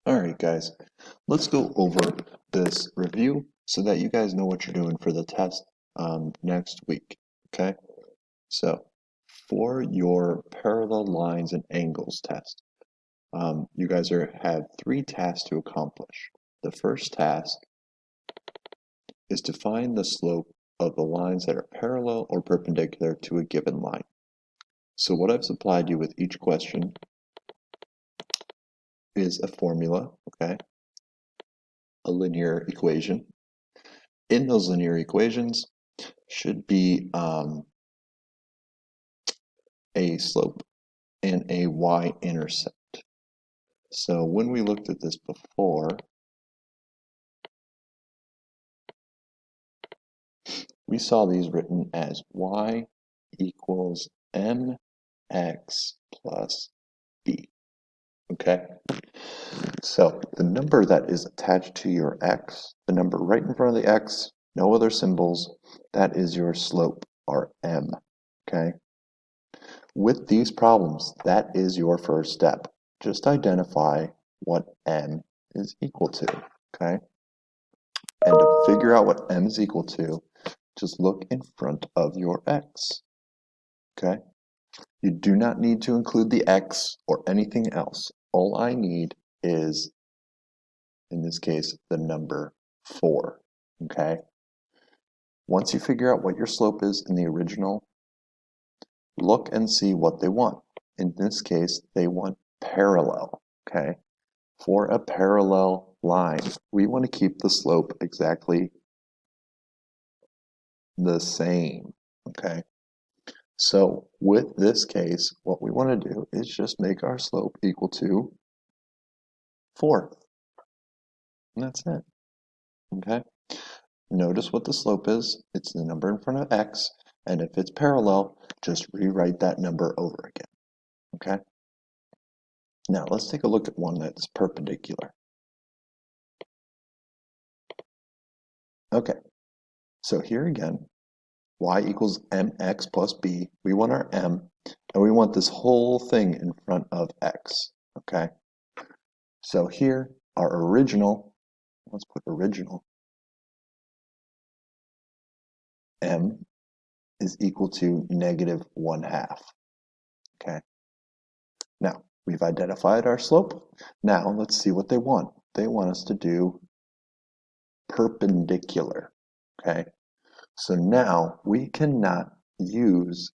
Alright guys, let's go over this review so that you guys know what you're doing for the test next week, okay? So, for your parallel lines and angles test, you guys have 3 tasks to accomplish. The first task is to find the slope of the lines that are parallel or perpendicular to a given line. So what I've supplied you with each question is a formula, okay? A linear equation. In those linear equations should be a slope and a y-intercept. So when we looked at this before, we saw these written as y equals mx plus b. Okay? So the number that is attached to your x, the number right in front of the x, no other symbols, that is your slope, or m. Okay? With these problems, that is your first step. Just identify what m is equal to, okay? And to figure out what m is equal to, just look in front of your x, okay? You do not need to include the x or anything else. All I need is, in this case, the number 4, okay? Once you figure out what your slope is in the original, look and see what they want. In this case, they want parallel, okay? For a parallel line, we want to keep the slope exactly the same, okay? So with this case, what we want to do is just make our slope equal to 4. And that's it, okay? Notice what the slope is. It's the number in front of x, and if it's parallel, just rewrite that number over again, okay? Now let's take a look at one that's perpendicular. Okay, so here again, y equals mx plus b. We want our m, and we want this whole thing in front of x, okay? So here, our original, let's put original, m is equal to negative 1/2, okay? Now, we've identified our slope. Now, let's see what they want. They want us to do perpendicular, okay? So now, we cannot use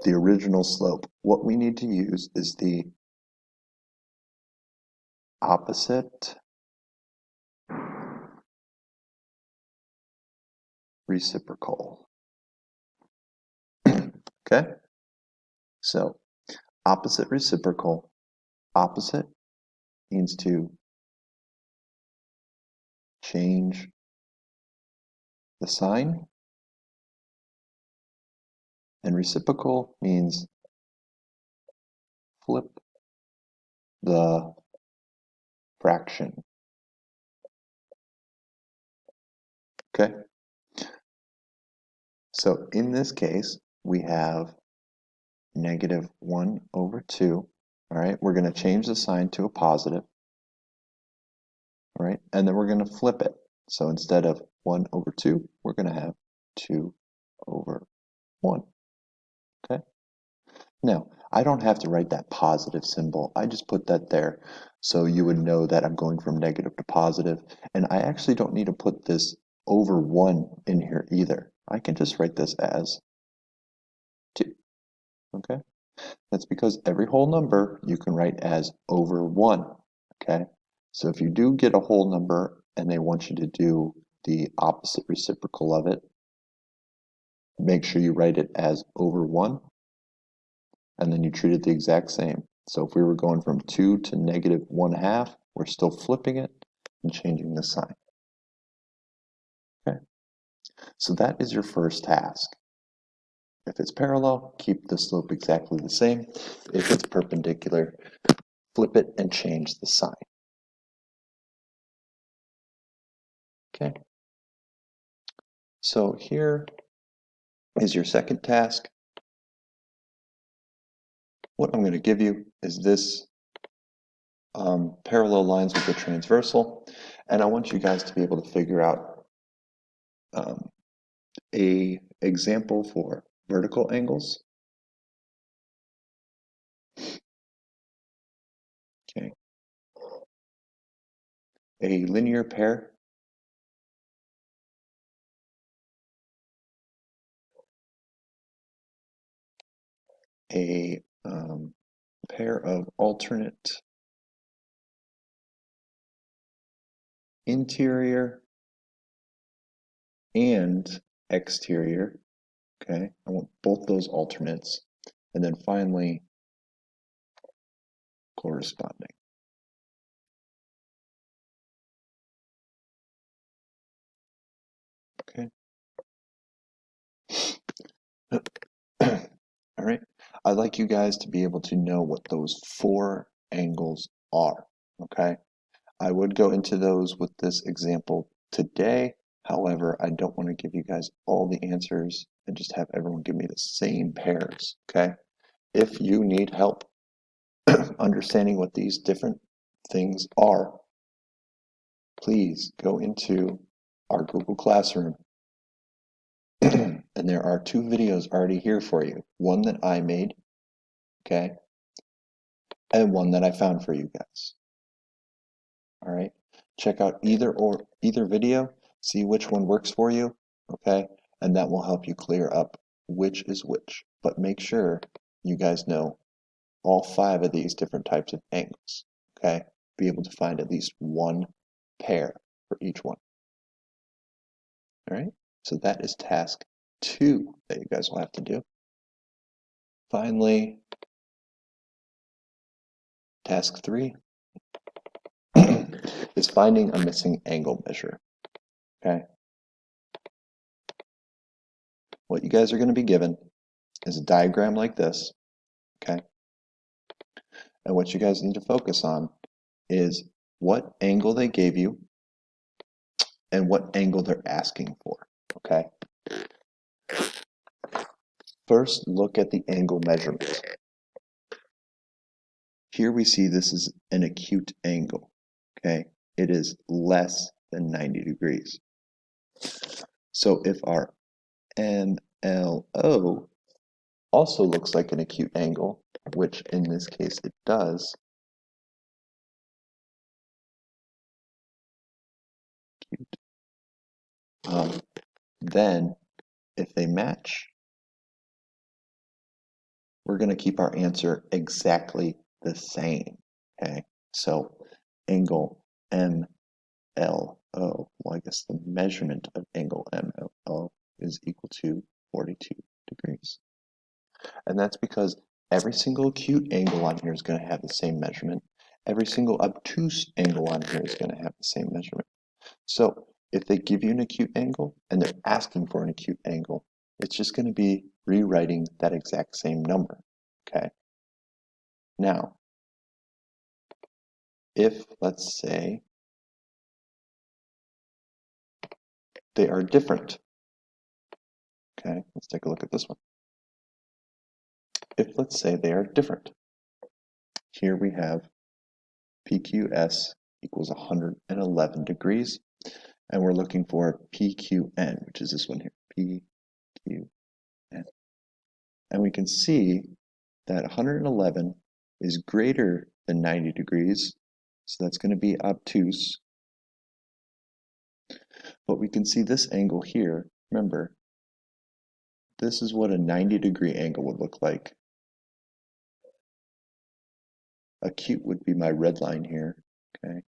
the original slope. What we need to use is the opposite reciprocal, okay? So, opposite reciprocal, opposite means to change the sign, and reciprocal means flip the fraction, okay? So in this case, we have negative 1/2, all right? We're going to change the sign to a positive, all right? And then we're going to flip it. So instead of 1/2, we're going to have 2/1, okay? Now, I don't have to write that positive symbol. I just put that there so you would know that I'm going from negative to positive. And I actually don't need to put this over 1 in here either. I can just write this as 2, okay? That's because every whole number you can write as over 1, okay? So if you do get a whole number and they want you to do the opposite reciprocal of it, make sure you write it as over 1, and then you treat it the exact same. So if we were going from 2 to negative 1/2, we're still flipping it and changing the sign. Okay? So that is your first task. If it's parallel, keep the slope exactly the same. If it's perpendicular, flip it and change the sign. Okay? So here is your second task. What I'm going to give you is this parallel lines with the transversal, and I want you guys to be able to figure out a example for vertical angles. Okay. A linear pair. A pair of alternate interior and exterior. Okay, I want both those alternates. And then finally, corresponding. Okay. All right. I'd like you guys to be able to know what those 4 angles are. Okay. I would go into those with this example today. However, I don't want to give you guys all the answers and just have everyone give me the same pairs. Okay. If you need help understanding what these different things are, please go into our Google Classroom. And there are 2 videos already here for you. One that I made, okay, and one that I found for you guys. All right, check out either video, see which one works for you, okay, and that will help you clear up which is which. But make sure you guys know all 5 of these different types of angles, okay? Be able to find at least one pair for each one. All right, so that is task 2 that you guys will have to do. Finally, task 3 is finding a missing angle measure. Okay. What you guys are going to be given is a diagram like this. Okay. And what you guys need to focus on is what angle they gave you and what angle they're asking for. Okay. First, look at the angle measurement. Here we see this is an acute angle. Okay. It is less than 90 degrees. So if our MLO also looks like an acute angle, which in this case it does, then if they match, we're going to keep our answer exactly the same. Okay, so angle MLO, well, I guess the measurement of angle MLO is equal to 42 degrees. And that's because every single acute angle on here is going to have the same measurement. Every single obtuse angle on here is going to have the same measurement. So if they give you an acute angle and they're asking for an acute angle, it's just going to be rewriting that exact same number. Okay. Now, if let's say they are different, okay, let's take a look at this one. If let's say they are different, here we have PQS equals 111 degrees, and we're looking for PQN, which is this one here, PQN. And we can see that 111 is greater than 90 degrees, so that's going to be obtuse. But we can see this angle here. Remember, this is what a 90-degree angle would look like. Acute would be my red line here, okay?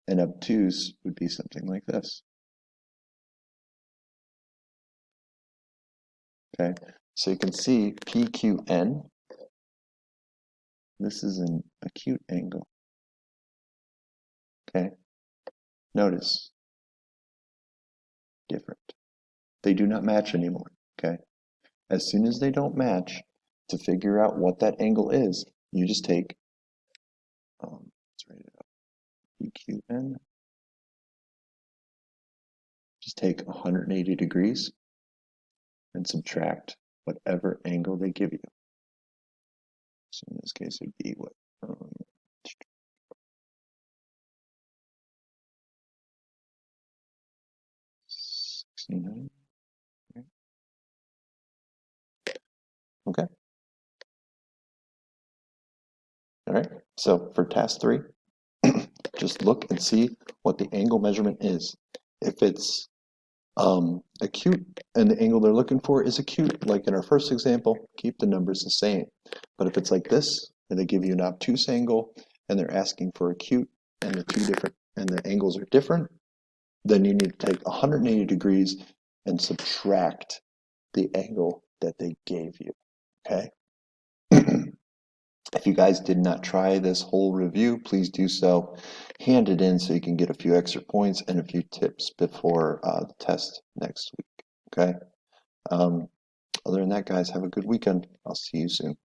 And obtuse would be something like this. Okay, so you can see PQN, this is an acute angle. Okay, notice, different. They do not match anymore, okay? As soon as they don't match, to figure out what that angle is, you just take, let's write it out, PQN, just take 180 degrees and subtract whatever angle they give you. So in this case, it'd be what? 69. Okay. All right. So for task 3, just look and see what the angle measurement is. If it's acute and the angle they're looking for is acute, like in our first example, keep the numbers the same. But if it's like this, and they give you an obtuse angle and they're asking for acute and the angles are different, then you need to take 180 degrees and subtract the angle that they gave you. Okay? If you guys did not try this whole review, please do so. Hand it in so you can get a few extra points and a few tips before the test next week. Okay? Other than that, guys, have a good weekend. I'll see you soon.